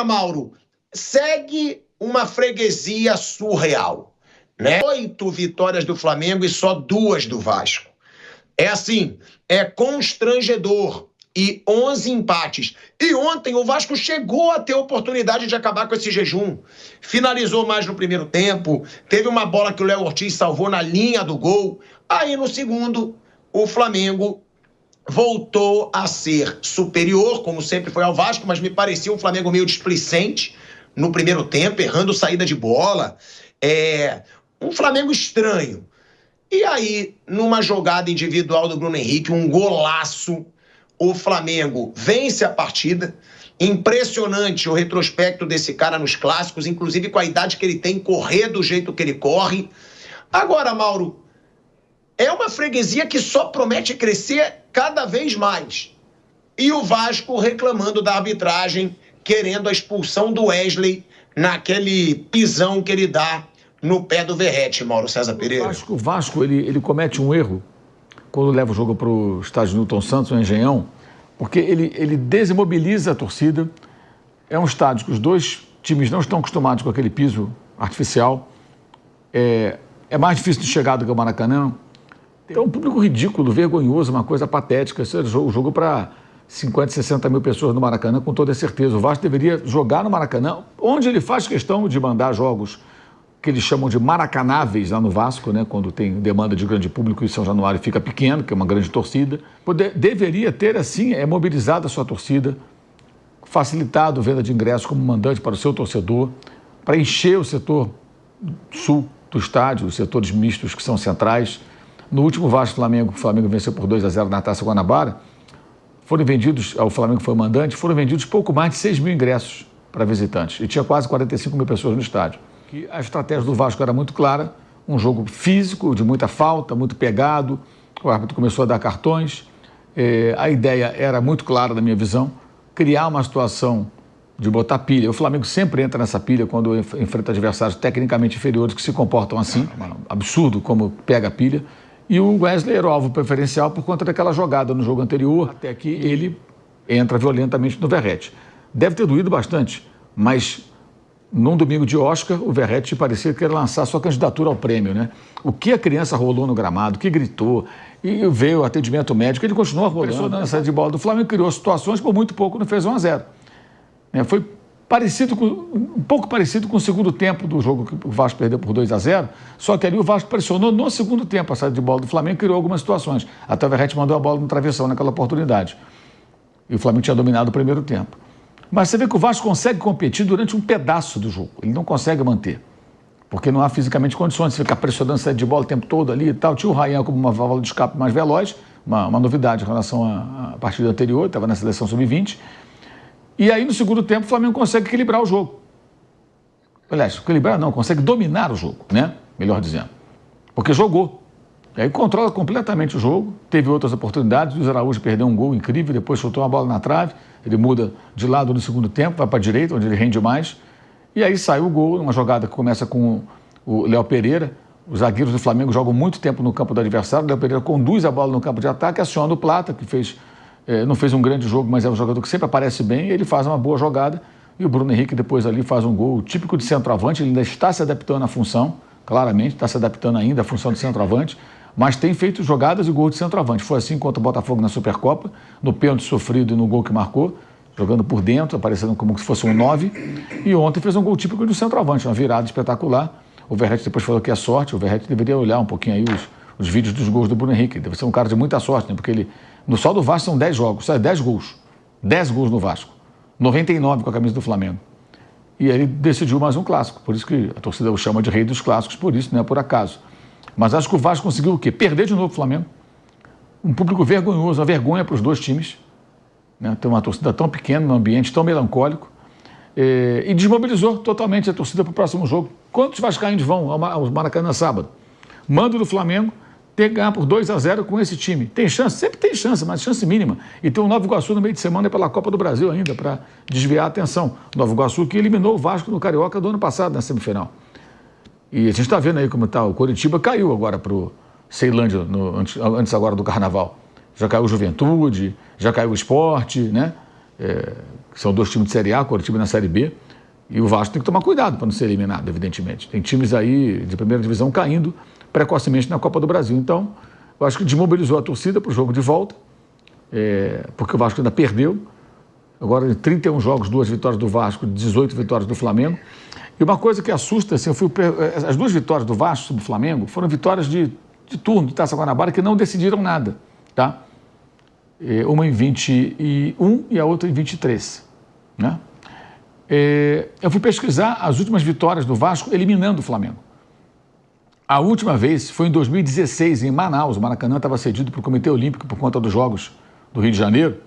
Mauro, segue uma freguesia surreal, né? 8 vitórias do Flamengo e só 2 do Vasco. É assim, é constrangedor. E 11 empates. E ontem o Vasco chegou a ter oportunidade de acabar com esse jejum. Finalizou mais no primeiro tempo, teve uma bola que o Léo Ortiz salvou na linha do gol. Aí no segundo, o Flamengo voltou a ser superior, como sempre foi ao Vasco, mas me parecia um Flamengo meio displicente no primeiro tempo, errando saída de bola. Um Flamengo estranho. E aí, numa jogada individual do Bruno Henrique, um golaço, o Flamengo vence a partida. Impressionante o retrospecto desse cara nos clássicos, inclusive com a idade que ele tem, correr do jeito que ele corre. Agora, Mauro, é uma freguesia que só promete crescer cada vez mais. E o Vasco reclamando da arbitragem, querendo a expulsão do Wesley naquele pisão que ele dá no pé do Verratti, Mauro César Pereira. O Vasco ele comete um erro quando leva o jogo para o estádio Newton Santos, no Engenhão, porque ele desimobiliza a torcida. É um estádio que os dois times não estão acostumados com aquele piso artificial. É mais difícil de chegar do que o Maracanã. É um público ridículo, vergonhoso, uma coisa patética. Esse é o jogo para 50, 60 mil pessoas no Maracanã, com toda certeza. O Vasco deveria jogar no Maracanã, onde ele faz questão de mandar jogos que eles chamam de maracanáveis lá no Vasco, né? Quando tem demanda de grande público e São Januário fica pequeno, que é uma grande torcida. Deveria ter, assim, mobilizado a sua torcida, facilitado a venda de ingressos como mandante para o seu torcedor, para encher o setor sul do estádio, os setores mistos que são centrais. No último Vasco-Flamengo, o Flamengo venceu por 2-0 na Taça Guanabara, foram vendidos, o Flamengo foi mandante, foram vendidos pouco mais de 6 mil ingressos para visitantes. E tinha quase 45 mil pessoas no estádio. Que a estratégia do Vasco era muito clara, um jogo físico, de muita falta, muito pegado, o árbitro começou a dar cartões, a ideia era muito clara na minha visão, criar uma situação de botar pilha. O Flamengo sempre entra nessa pilha quando enfrenta adversários tecnicamente inferiores que se comportam assim, absurdo como pega a pilha, e o Wesley era o alvo preferencial por conta daquela jogada no jogo anterior, até que ele entra violentamente no Verratti. Deve ter doído bastante, mas num domingo de Oscar, o Verratti parecia querer lançar sua candidatura ao prêmio, né? O que a criança rolou no gramado, o que gritou, e veio o atendimento médico, ele continuou rolando na saída de bola do Flamengo, criou situações, por muito pouco não fez 1-0. Foi um pouco parecido com o segundo tempo do jogo que o Vasco perdeu por 2-0, só que ali o Vasco pressionou no segundo tempo a saída de bola do Flamengo e criou algumas situações. Até o Verratti mandou a bola no travessão naquela oportunidade. E o Flamengo tinha dominado o primeiro tempo. Mas você vê que o Vasco consegue competir durante um pedaço do jogo. Ele não consegue manter, porque não há fisicamente condições de ficar pressionando a saída de bola o tempo todo ali e tal. Tinha o Ryan como uma válvula de escape mais veloz, uma novidade em relação à partida anterior, estava na seleção sub-20. E aí, no segundo tempo, o Flamengo consegue equilibrar o jogo. Aliás, equilibrar não, consegue dominar o jogo, né? Melhor dizendo. Porque jogou. E aí controla completamente o jogo, teve outras oportunidades, o Luiz Araújo perdeu um gol incrível, depois chutou uma bola na trave, ele muda de lado no segundo tempo, vai para a direita, onde ele rende mais, e aí sai o gol, uma jogada que começa com o Léo Pereira. Os zagueiros do Flamengo jogam muito tempo no campo do adversário, o Léo Pereira conduz a bola no campo de ataque, aciona o Plata, que não fez um grande jogo, mas é um jogador que sempre aparece bem, e ele faz uma boa jogada, e o Bruno Henrique depois ali faz um gol típico de centroavante, ele ainda está se adaptando à função, claramente, está se adaptando ainda à função de centroavante, mas tem feito jogadas e gols de centroavante. Foi assim contra o Botafogo na Supercopa, no pênalti sofrido e no gol que marcou, jogando por dentro, aparecendo como se fosse um 9, e ontem fez um gol típico do centroavante, uma virada espetacular. O Verratti depois falou que é sorte, o Verratti deveria olhar um pouquinho aí os vídeos dos gols do Bruno Henrique, deve ser um cara de muita sorte, né? Porque ele, no só do Vasco são 10 jogos, 10 gols, 10 gols no Vasco, 99 com a camisa do Flamengo. E aí ele decidiu mais um clássico, por isso que a torcida o chama de rei dos clássicos, por isso, não é por acaso. Mas acho que o Vasco conseguiu o quê? Perder de novo o Flamengo. Um público vergonhoso, uma vergonha para os dois times. Né? Ter uma torcida tão pequena, num ambiente tão melancólico. E desmobilizou totalmente a torcida para o próximo jogo. Quantos vascaínos vão ao Maracanã sábado? Mando do Flamengo ter que ganhar por 2-0 com esse time. Tem chance? Sempre tem chance, mas chance mínima. E tem o Nova Iguaçu no meio de semana pela Copa do Brasil ainda, para desviar a atenção. Nova Iguaçu que eliminou o Vasco no Carioca do ano passado, na semifinal. E a gente está vendo aí como está. O Coritiba caiu agora para o Ceilândia, antes agora do Carnaval. Já caiu o Juventude, já caiu o Sport, né? que são 2 times de Série A, Coritiba na Série B, e o Vasco tem que tomar cuidado para não ser eliminado, evidentemente. Tem times aí de primeira divisão caindo precocemente na Copa do Brasil. Então, eu acho que desmobilizou a torcida para o jogo de volta, porque o Vasco ainda perdeu. Agora, em 31 jogos, 2 vitórias do Vasco, 18 vitórias do Flamengo. E uma coisa que assusta, assim, as 2 vitórias do Vasco sobre o Flamengo foram vitórias de turno, de Taça Guanabara, que não decidiram nada, tá? Uma em 21 e a outra em 23, né? Eu fui pesquisar as últimas vitórias do Vasco eliminando o Flamengo. A última vez foi em 2016, em Manaus. O Maracanã estava cedido para o Comitê Olímpico por conta dos Jogos do Rio de Janeiro.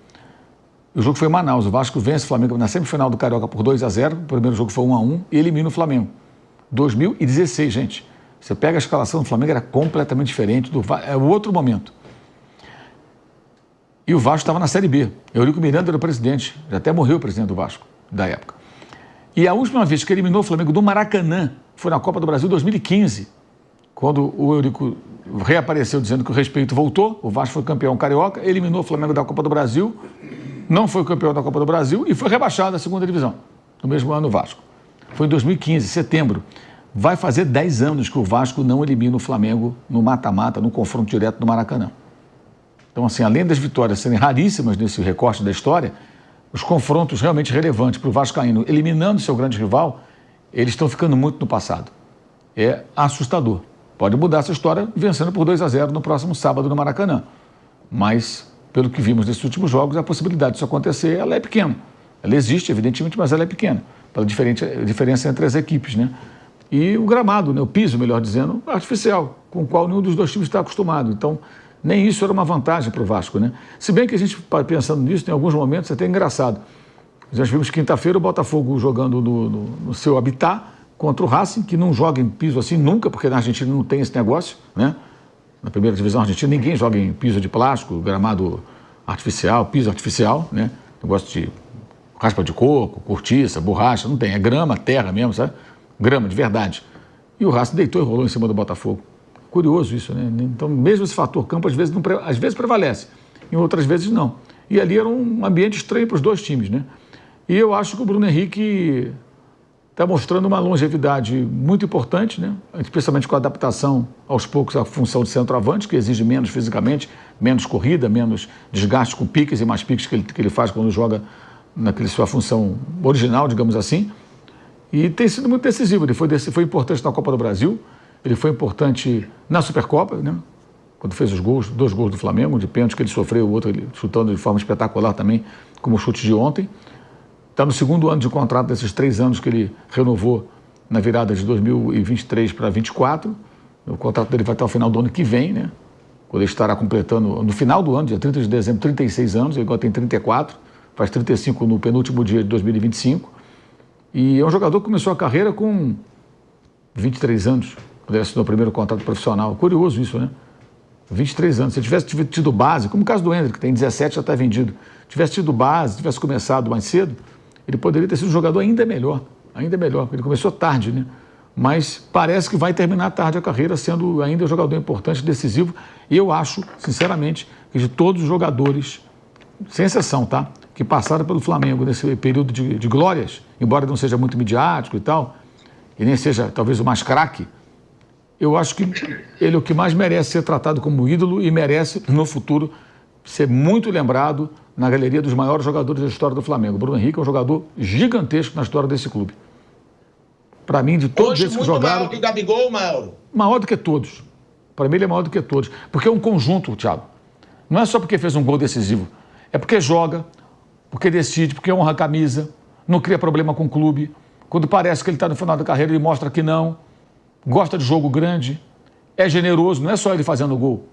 O jogo foi em Manaus. O Vasco vence o Flamengo na semifinal do Carioca por 2-0. O primeiro jogo foi 1-1 e elimina o Flamengo. 2016, gente. Você pega a escalação do Flamengo, era completamente diferente. É o outro momento. E o Vasco estava na Série B. Eurico Miranda era o presidente. Já até morreu o presidente do Vasco, da época. E a última vez que eliminou o Flamengo do Maracanã foi na Copa do Brasil 2015, quando o Eurico reapareceu dizendo que o respeito voltou, o Vasco foi campeão carioca, eliminou o Flamengo da Copa do Brasil, não foi campeão da Copa do Brasil e foi rebaixado à segunda divisão, no mesmo ano o Vasco. Foi em 2015, setembro. Vai fazer 10 anos que o Vasco não elimina o Flamengo no mata-mata, no confronto direto do Maracanã. Então, assim, além das vitórias serem raríssimas nesse recorte da história, os confrontos realmente relevantes para o vascaíno, eliminando seu grande rival, eles estão ficando muito no passado. É assustador. Pode mudar essa história vencendo por 2-0 no próximo sábado no Maracanã. Mas, pelo que vimos nesses últimos jogos, a possibilidade disso acontecer, ela é pequena. Ela existe, evidentemente, mas ela é pequena, pela diferença entre as equipes, né? E o gramado, né? O piso, melhor dizendo, artificial, com o qual nenhum dos 2 times está acostumado. Então, nem isso era uma vantagem para o Vasco, né? Se bem que a gente, pensando nisso, em alguns momentos é até engraçado. Nós vimos quinta-feira o Botafogo jogando no seu habitat contra o Racing, que não joga em piso assim nunca, porque na Argentina não tem esse negócio, né? Na primeira divisão argentina ninguém joga em piso de plástico, gramado artificial, piso artificial, né? Negócio de raspa de coco, cortiça, borracha, não tem. É grama, terra mesmo, sabe? Grama, de verdade. E o Racing deitou e rolou em cima do Botafogo. Curioso isso, né? Então, mesmo esse fator campo, às vezes prevalece, em outras vezes não. E ali era um ambiente estranho para os 2 times, né? E eu acho que o Bruno Henrique está mostrando uma longevidade muito importante, né? Especialmente com a adaptação aos poucos à função de centroavante, que exige menos fisicamente, menos corrida, menos desgaste com piques e mais piques que ele faz quando joga naquela sua função original, digamos assim. E tem sido muito decisivo. Ele foi importante na Copa do Brasil, ele foi importante na Supercopa, né? Quando fez os gols, 2 gols do Flamengo, de pênalti que ele sofreu, o outro ele chutando de forma espetacular também, como o chute de ontem. Está no 2º ano de contrato desses 3 anos que ele renovou na virada de 2023 para 2024. O contrato dele vai até o final do ano que vem, né? Quando ele estará completando, no final do ano, dia 30 de dezembro, 36 anos, ele agora tem 34, faz 35 no penúltimo dia de 2025. E é um jogador que começou a carreira com 23 anos, quando ele assinou o primeiro contrato profissional. Curioso isso, né? 23 anos. Se ele tivesse tido base, como o caso do Hendrick, que tem 17, já está vendido, tivesse tido base, tivesse começado mais cedo, ele poderia ter sido um jogador ainda melhor, porque ele começou tarde, né? Mas parece que vai terminar tarde a carreira sendo ainda um jogador importante, decisivo. E eu acho, sinceramente, que de todos os jogadores, sem exceção, tá? Que passaram pelo Flamengo nesse período de glórias, embora não seja muito midiático e tal, e nem seja talvez o mais craque, eu acho que ele é o que mais merece ser tratado como ídolo e merece, no futuro, ser muito lembrado na galeria dos maiores jogadores da história do Flamengo. O Bruno Henrique é um jogador gigantesco na história desse clube. Para mim, de todos esses que jogaram... Maior que o Gabigol, Mauro? Maior do que todos. Para mim, ele é maior do que todos. Porque é um conjunto, Thiago. Não é só porque fez um gol decisivo. É porque joga, porque decide, porque honra a camisa, não cria problema com o clube. Quando parece que ele está no final da carreira, ele mostra que não. Gosta de jogo grande. É generoso, não é só ele fazendo gol.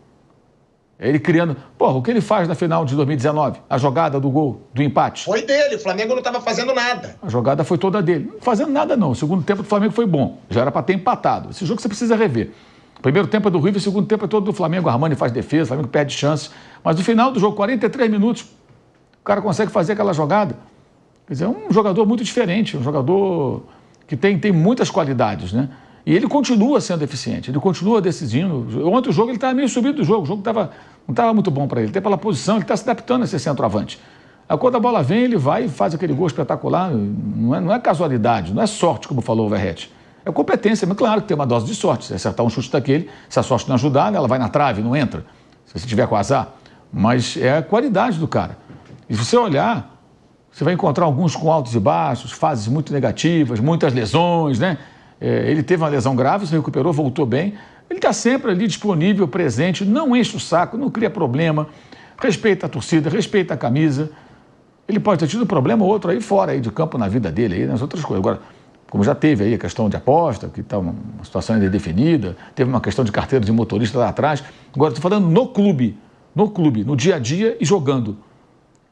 É ele criando... Porra, o que ele faz na final de 2019? A jogada do gol, do empate. Foi dele, o Flamengo não estava fazendo nada. A jogada foi toda dele. Não fazendo nada, não. O segundo tempo do Flamengo foi bom. Já era para ter empatado. Esse jogo você precisa rever. O primeiro tempo é do River, o segundo tempo é todo do Flamengo. O Armani faz defesa, o Flamengo perde chances. Mas no final do jogo, 43 minutos, o cara consegue fazer aquela jogada. Quer dizer, é um jogador muito diferente, um jogador que tem muitas qualidades, né? E ele continua sendo eficiente, ele continua decidindo. Ontem o jogo ele estava meio subido do jogo, o jogo não estava muito bom para ele. Até pela posição, ele está se adaptando a ser centroavante. Aí quando a bola vem, ele vai e faz aquele gol espetacular. Não é casualidade, não é sorte, como falou o Verratti. É competência, mas claro que tem uma dose de sorte. Se acertar um chute daquele, se a sorte não ajudar, ela vai na trave, não entra. Se você tiver com azar. Mas é a qualidade do cara. E se você olhar, você vai encontrar alguns com altos e baixos, fases muito negativas, muitas lesões, né? Ele teve uma lesão grave, se recuperou, voltou bem. Ele está sempre ali disponível, presente, não enche o saco, não cria problema, respeita a torcida, respeita a camisa. Ele pode ter tido um problema ou outro aí fora aí de campo na vida dele, aí nas outras coisas. Agora, como já teve aí a questão de aposta, que está uma situação ainda indefinida, teve uma questão de carteira de motorista lá atrás. Agora, estou falando no clube, no dia a dia e jogando.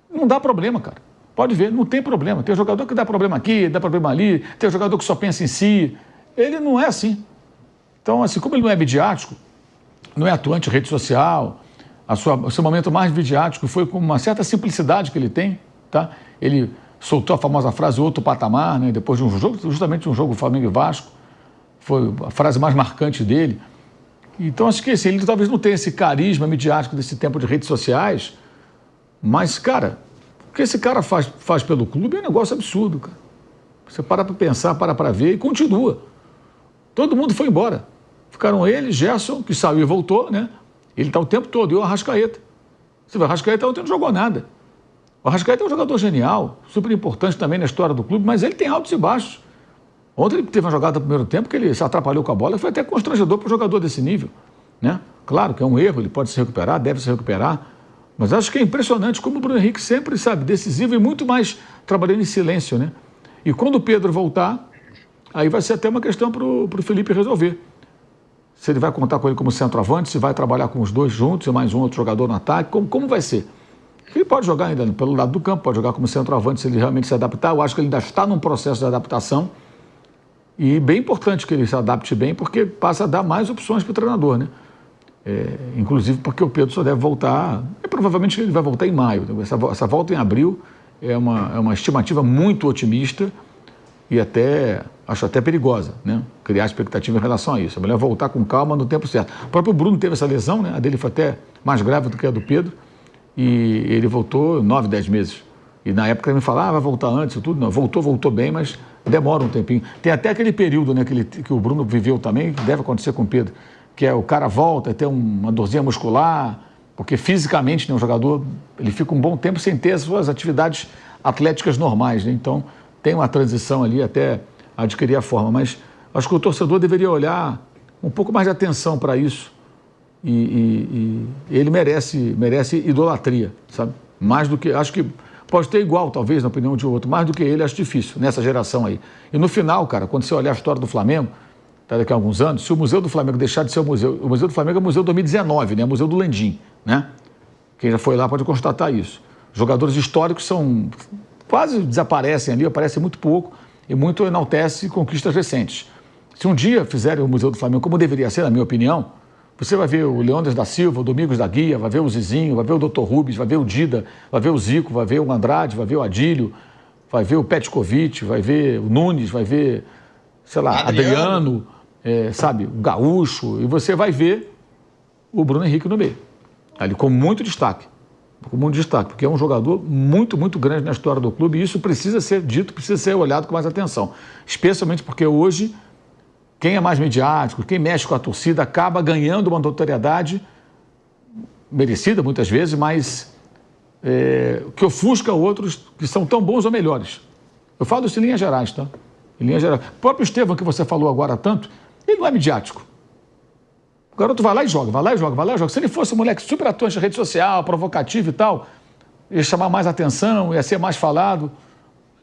Não dá problema, cara. Pode ver, não tem problema. Tem jogador que dá problema aqui, dá problema ali, tem jogador que só pensa em si. Ele não é assim. Então, assim, como ele não é midiático, não é atuante em rede social, o seu momento mais midiático foi com uma certa simplicidade que ele tem, tá? Ele soltou a famosa frase outro patamar, né? Depois de um jogo, justamente um jogo Flamengo e Vasco, foi a frase mais marcante dele. Então, acho que assim, ele talvez não tenha esse carisma midiático desse tempo de redes sociais, mas, cara, o que esse cara faz pelo clube é um negócio absurdo, cara. Você para pensar, para ver e continua. Todo mundo foi embora. Ficaram ele, Gerson, que saiu e voltou, né? Ele está o tempo todo, e o Arrascaeta. Você vê, o Arrascaeta ontem não jogou nada. O Arrascaeta é um jogador genial, super importante também na história do clube, mas ele tem altos e baixos. Ontem ele teve uma jogada no primeiro tempo que ele se atrapalhou com a bola, foi até constrangedor para um jogador desse nível, né? Claro que é um erro, ele pode se recuperar, deve se recuperar, mas acho que é impressionante como o Bruno Henrique sempre, sabe, decisivo e muito mais trabalhando em silêncio, né? E quando o Pedro voltar, aí vai ser até uma questão para o Felipe resolver. Se ele vai contar com ele como centroavante, se vai trabalhar com os dois juntos e mais um outro jogador no ataque, como vai ser? Ele pode jogar ainda pelo lado do campo, pode jogar como centroavante se ele realmente se adaptar. Eu acho que ele ainda está num processo de adaptação e bem importante que ele se adapte bem, porque passa a dar mais opções para o treinador, né? Inclusive porque o Pedro só deve voltar, provavelmente ele vai voltar em maio. Essa volta em abril é uma estimativa muito otimista e acho até perigosa, né? Criar expectativa em relação a isso. É melhor voltar com calma no tempo certo. O próprio Bruno teve essa lesão, né? A dele foi até mais grave do que a do Pedro. E ele voltou 9, 10 meses. E na época ele me falava, vai voltar antes e tudo. Não, voltou bem, mas demora um tempinho. Tem até aquele período, né, que o Bruno viveu também, que deve acontecer com o Pedro, que é o cara volta, tem uma dorzinha muscular, porque fisicamente, né, o jogador ele fica um bom tempo sem ter as suas atividades atléticas normais, né? Então tem uma transição ali até adquirir a forma. Mas acho que o torcedor deveria olhar um pouco mais de atenção para isso. E ele merece idolatria, sabe? Mais do que, acho que pode ter igual, talvez, na opinião de outro, mais do que ele, acho difícil, nessa geração aí. E no final, cara, quando você olhar a história do Flamengo, daqui a alguns anos, se o Museu do Flamengo deixar de ser o Museu do Flamengo é o Museu 2019, né? Museu do Landim, né? Quem já foi lá pode constatar isso. Jogadores históricos quase desaparecem ali, aparecem muito pouco e muito enaltece conquistas recentes. Se um dia fizerem o Museu do Flamengo como deveria ser, na minha opinião, você vai ver o Leônidas da Silva, o Domingos da Guia, vai ver o Zizinho, vai ver o Dr. Rubens, vai ver o Dida, vai ver o Zico, vai ver o Andrade, vai ver o Adílio, vai ver o Petkovic, vai ver o Nunes, vai ver, sei lá, Adriano, sabe, o Gaúcho, e você vai ver o Bruno Henrique no meio. Ali com muito destaque, porque é um jogador muito, muito grande na história do clube e isso precisa ser dito, precisa ser olhado com mais atenção. Especialmente porque hoje quem é mais midiático, quem mexe com a torcida, acaba ganhando uma notoriedade merecida muitas vezes, mas que ofusca outros que são tão bons ou melhores. Eu falo isso em linhas gerais, tá? Em linhas gerais. O próprio Estevão, que você falou agora tanto, ele não é midiático. O garoto vai lá e joga, vai lá e joga, vai lá e joga. Se ele fosse um moleque super atuante na rede social, provocativo e tal, ia chamar mais atenção, ia ser mais falado.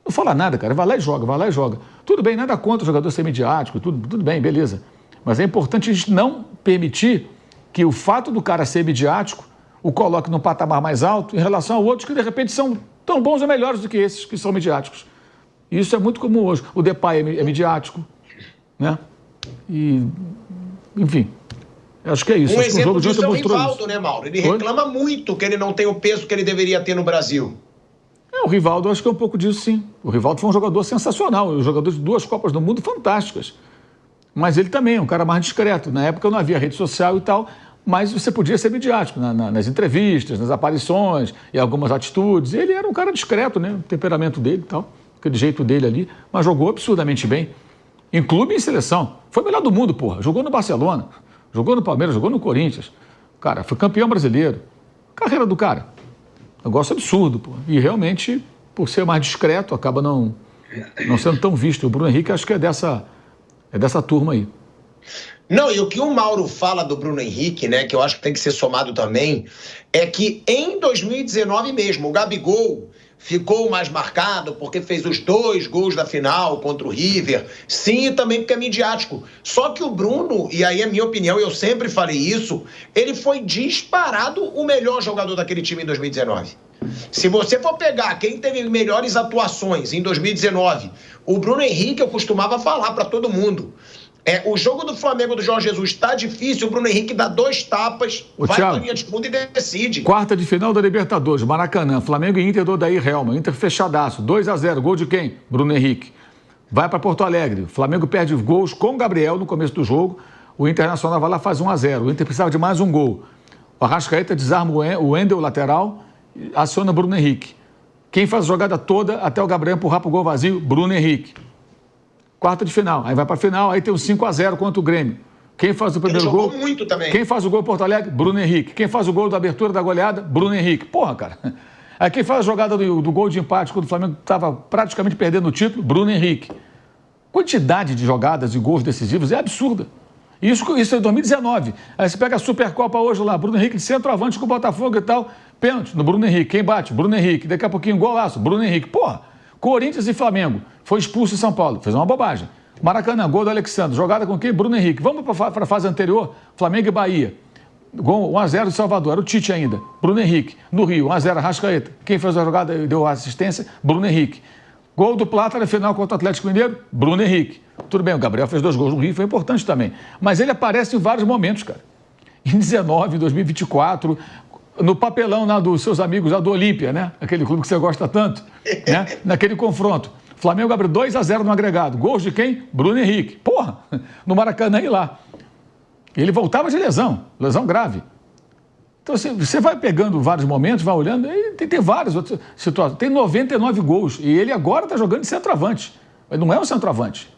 Não fala nada, cara. Vai lá e joga, vai lá e joga. Tudo bem, nada contra o jogador ser midiático, tudo bem, beleza. Mas é importante a gente não permitir que o fato do cara ser midiático o coloque num patamar mais alto em relação a outros que, de repente, são tão bons ou melhores do que esses que são midiáticos. E isso é muito comum hoje. O Depay é midiático, né? E, enfim, acho que é isso. Um acho exemplo que o jogo disso é o mostrou Rivaldo, isso. né, Mauro? Ele reclama muito que ele não tem o peso que ele deveria ter no Brasil. O Rivaldo, acho que é um pouco disso, sim. O Rivaldo foi um jogador sensacional, um jogador de 2 Copas do Mundo fantásticas. Mas ele também é um cara mais discreto. Na época não havia rede social e tal, mas você podia ser midiático nas entrevistas, nas aparições e algumas atitudes. Ele era um cara discreto, né? O temperamento dele e tal, aquele jeito dele ali, mas jogou absurdamente bem. Em clube e em seleção. Foi o melhor do mundo, porra. Jogou no Barcelona, jogou no Palmeiras, jogou no Corinthians. Cara, foi campeão brasileiro. Carreira do cara. Negócio absurdo, porra. E realmente, por ser mais discreto, acaba não sendo tão visto. O Bruno Henrique acho que é dessa turma aí. Não, e o que o Mauro fala do Bruno Henrique, né, que eu acho que tem que ser somado também, é que em 2019 mesmo, o Gabigol ficou mais marcado porque fez os 2 gols da final contra o River, sim, e também porque é midiático. Só que o Bruno, e aí é minha opinião, eu sempre falei isso, ele foi disparado o melhor jogador daquele time em 2019. Se você for pegar quem teve melhores atuações em 2019, o Bruno Henrique, eu costumava falar para todo mundo. O jogo do Flamengo do Jorge Jesus está difícil, o Bruno Henrique dá 2 tapas, vai para a linha de fundo e decide. Quarta de final da Libertadores, Maracanã, Flamengo e Inter do Odair Helma, Inter fechadaço, 2-0, gol de quem? Bruno Henrique. Vai para Porto Alegre, o Flamengo perde gols com o Gabriel no começo do jogo, o Internacional vai lá e faz 1-0, o Inter precisava de mais um gol. O Arrascaeta desarma o Wendel, lateral, aciona o Bruno Henrique. Quem faz a jogada toda até o Gabriel empurrar para o gol vazio? Bruno Henrique. Quarta de final, aí vai para a final, aí tem um 5-0 contra o Grêmio. Quem faz o primeiro gol? Muito também. Quem faz o gol em Porto Alegre? Bruno Henrique. Quem faz o gol da abertura da goleada? Bruno Henrique. Porra, cara. Aí quem faz a jogada do gol de empate quando o Flamengo estava praticamente perdendo o título? Bruno Henrique. Quantidade de jogadas e gols decisivos é absurda. Isso é em 2019. Aí você pega a Supercopa hoje lá, Bruno Henrique de centroavante com o Botafogo e tal, pênalti no Bruno Henrique. Quem bate? Bruno Henrique. Daqui a pouquinho, golaço, Bruno Henrique. Porra, Corinthians e Flamengo. Foi expulso em São Paulo. Fez uma bobagem. Maracanã, gol do Alexandre. Jogada com quem? Bruno Henrique. Vamos para a fase anterior? Flamengo e Bahia. Gol 1-0 de Salvador. Era o Tite ainda. Bruno Henrique. No Rio, 1-0 Arrascaeta. Quem fez a jogada e deu a assistência? Bruno Henrique. Gol do Plata na final contra o Atlético Mineiro? Bruno Henrique. Tudo bem, o Gabriel fez 2 gols no Rio, foi importante também. Mas ele aparece em vários momentos, cara. Em 19, em 2024, no papelão lá dos seus amigos lá do Olímpia, né? Aquele clube que você gosta tanto, né? Naquele confronto. Flamengo abre 2-0 no agregado. Gols de quem? Bruno Henrique. Porra, no Maracanã e lá. Ele voltava de lesão grave. Então você vai pegando vários momentos, vai olhando, e tem várias outras situações. Tem 99 gols e ele agora está jogando de centroavante. Mas não é um centroavante.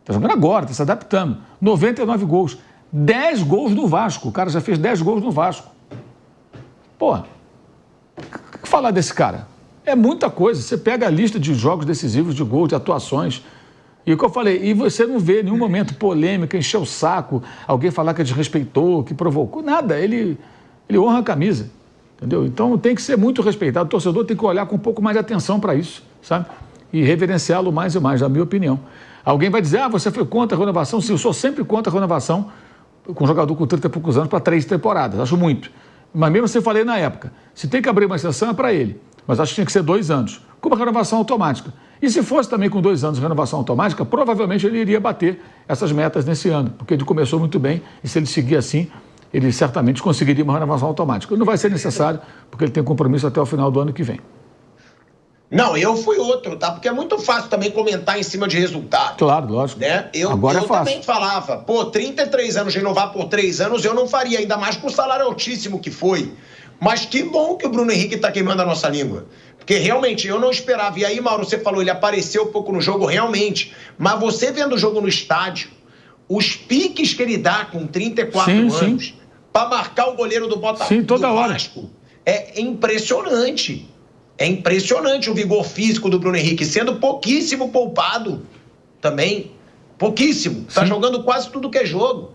Está jogando agora, está se adaptando. 99 gols. 10 gols no Vasco. O cara já fez 10 gols no Vasco. Porra, o que falar desse cara? É muita coisa. Você pega a lista de jogos decisivos, de gols, de atuações. E o que eu falei, e você não vê em nenhum momento polêmica, encher o saco, alguém falar que desrespeitou, que provocou, nada. Ele honra a camisa, entendeu? Então tem que ser muito respeitado. O torcedor tem que olhar com um pouco mais de atenção para isso, sabe? E reverenciá-lo mais e mais, na minha opinião. Alguém vai dizer, você foi contra a renovação? Sim, eu sou sempre contra a renovação com um jogador com 30 e poucos anos para 3 temporadas, acho muito. Mas mesmo assim eu falei na época, se tem que abrir uma exceção é para ele. Mas acho que tinha que ser 2 anos, com uma renovação automática. E se fosse também com 2 anos de renovação automática, provavelmente ele iria bater essas metas nesse ano, porque ele começou muito bem e se ele seguir assim, ele certamente conseguiria uma renovação automática. Não vai ser necessário, porque ele tem compromisso até o final do ano que vem. Não, eu fui outro, tá? Porque é muito fácil também comentar em cima de resultado. Claro, lógico. Né? Eu também falava, 33 anos, renovar por 3 anos, eu não faria, ainda mais com o salário altíssimo que foi. Mas que bom que o Bruno Henrique está queimando a nossa língua. Porque realmente eu não esperava. E aí, Mauro, você falou, ele apareceu um pouco no jogo, realmente. Mas você vendo o jogo no estádio, os piques que ele dá com 34 anos para marcar o goleiro do Botafogo, toda hora. Vasco, é impressionante. É impressionante o vigor físico do Bruno Henrique, sendo pouquíssimo poupado também. Pouquíssimo. Está jogando quase tudo que é jogo.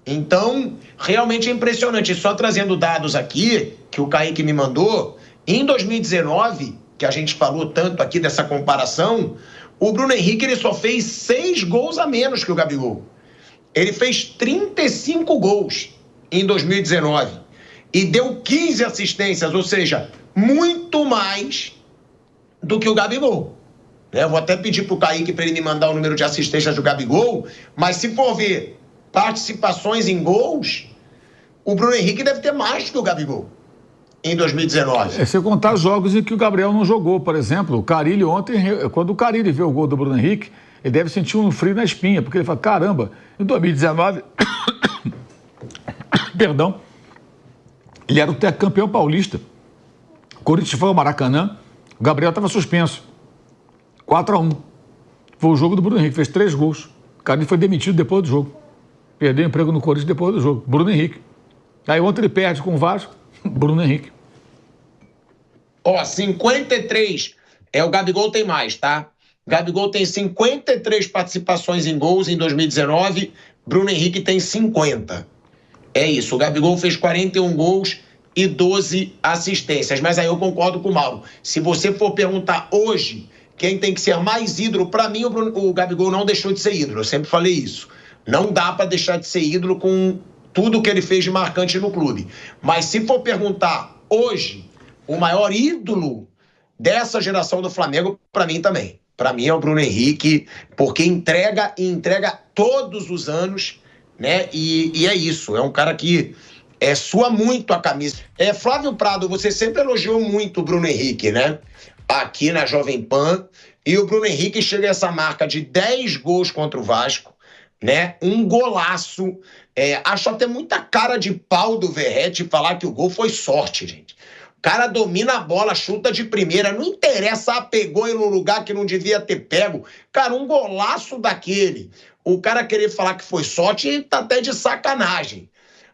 Então, realmente é impressionante. Só trazendo dados aqui, que o Kaique me mandou, em 2019, que a gente falou tanto aqui dessa comparação, o Bruno Henrique ele só fez 6 gols a menos que o Gabigol. Ele fez 35 gols em 2019 e deu 15 assistências, ou seja, muito mais do que o Gabigol. Eu vou até pedir para o Kaique para ele me mandar o número de assistências do Gabigol, mas se for ver participações em gols, o Bruno Henrique deve ter mais que o Gabigol em 2019. Se contar jogos em que o Gabriel não jogou, por exemplo, o Carille ontem, quando o Carille vê o gol do Bruno Henrique, ele deve sentir um frio na espinha, porque ele fala, caramba, em 2019, Perdão. Ele era o campeão paulista. O Corinthians foi ao Maracanã, o Gabriel estava suspenso. 4-1. Foi o jogo do Bruno Henrique, fez 3 gols. O cara foi demitido depois do jogo. Perdeu o emprego no Corinthians depois do jogo. Bruno Henrique. Aí ontem ele perde com o Vasco, Bruno Henrique. Ó, 53. O Gabigol tem mais, tá? O Gabigol tem 53 participações em gols em 2019, Bruno Henrique tem 50. É isso, o Gabigol fez 41 gols e 12 assistências. Mas aí eu concordo com o Mauro. Se você for perguntar hoje quem tem que ser mais ídolo, para mim o Gabigol não deixou de ser ídolo. Eu sempre falei isso. Não dá para deixar de ser ídolo com tudo que ele fez de marcante no clube. Mas se for perguntar hoje, o maior ídolo dessa geração do Flamengo, para mim também. Para mim é o Bruno Henrique, porque entrega todos os anos, né? E é isso, é um cara que sua muito a camisa. Flávio Prado, você sempre elogiou muito o Bruno Henrique, né? Aqui na Jovem Pan. E o Bruno Henrique chega a essa marca de 10 gols contra o Vasco, né? Um golaço. Acho até muita cara de pau do Verratti falar que o gol foi sorte, gente. O cara domina a bola, chuta de primeira, não interessa, pegou ele no lugar que não devia ter pego. Cara, um golaço daquele. O cara querer falar que foi sorte tá até de sacanagem.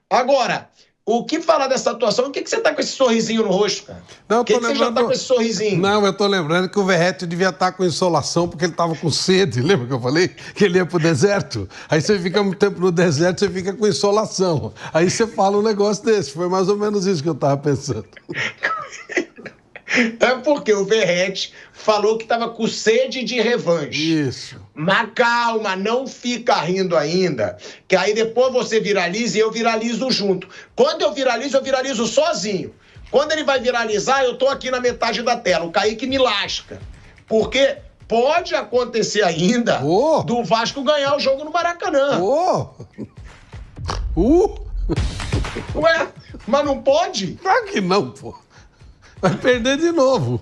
Agora, o que falar dessa atuação? O que você tá com esse sorrisinho no rosto, cara? Não, Por que você já tá com esse sorrisinho? Não, eu tô lembrando que o Verratti devia estar com insolação porque ele tava com sede. Lembra que eu falei? Que ele ia pro deserto? Aí você fica muito tempo no deserto, você fica com insolação. Aí você fala um negócio desse. Foi mais ou menos isso que eu tava pensando. É porque o Verratti falou que estava com sede de revanche. Isso. Mas calma, não fica rindo ainda, que aí depois você viraliza e eu viralizo junto. Quando eu viralizo sozinho. Quando ele vai viralizar, eu tô aqui na metade da tela. O Kaique me lasca. Porque pode acontecer ainda do Vasco ganhar o jogo no Maracanã. Ué, mas não pode? Claro que não, pô. Vai perder de novo.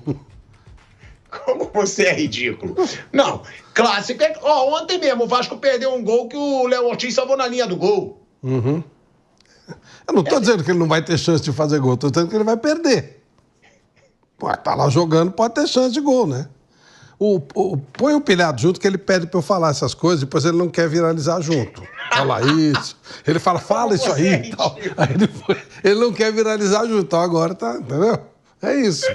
Como você é ridículo. Não, clássico é... ontem mesmo o Vasco perdeu um gol que o Léo Ortiz salvou na linha do gol. Uhum. Eu não tô dizendo que ele não vai ter chance de fazer gol, tô dizendo que ele vai perder. Pô, tá lá jogando, pode ter chance de gol, né? Põe o Pilhado junto que ele pede pra eu falar essas coisas, depois ele não quer viralizar junto. Fala isso. Ele fala isso aí e tal. Aí ele não quer viralizar junto, então agora tá, entendeu? É isso.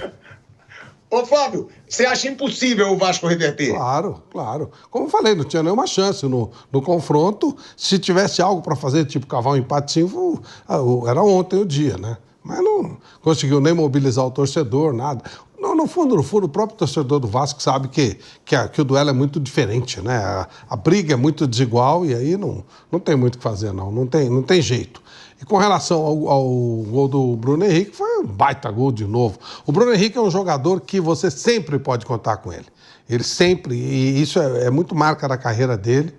Ô, Fábio, você acha impossível o Vasco reverter? Claro, claro. Como eu falei, não tinha nenhuma chance no confronto. Se tivesse algo para fazer, tipo cavar um empatezinho, era ontem o dia, né? Mas não conseguiu nem mobilizar o torcedor, nada. No fundo, o próprio torcedor do Vasco sabe que o duelo é muito diferente, né? A briga é muito desigual e aí não tem muito o que fazer, não tem jeito. E com relação ao gol do Bruno Henrique, foi um baita gol de novo. O Bruno Henrique é um jogador que você sempre pode contar com ele. Ele sempre, e isso é muito marca da carreira dele.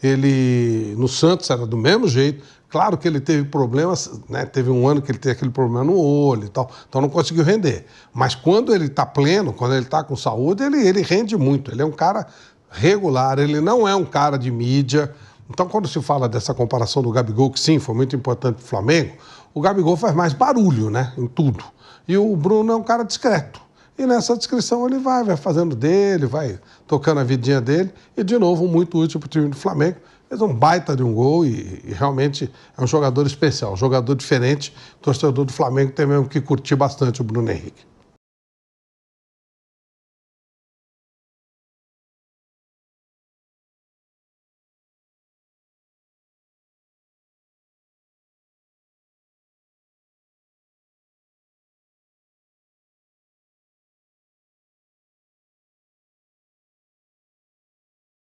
Ele, no Santos, era do mesmo jeito. Claro que ele teve problemas, né? Teve um ano que ele teve aquele problema no olho e tal, então não conseguiu render. Mas quando ele está pleno, quando ele está com saúde, ele rende muito. Ele é um cara regular, ele não é um cara de mídia. Então, quando se fala dessa comparação do Gabigol, que sim, foi muito importante para o Flamengo, o Gabigol faz mais barulho, né, em tudo. E o Bruno é um cara discreto. E nessa descrição ele vai fazendo dele, vai tocando a vidinha dele. E, de novo, muito útil para o time do Flamengo. Fez um baita de um gol e realmente é um jogador especial, um jogador diferente. O torcedor do Flamengo tem mesmo que curtir bastante o Bruno Henrique.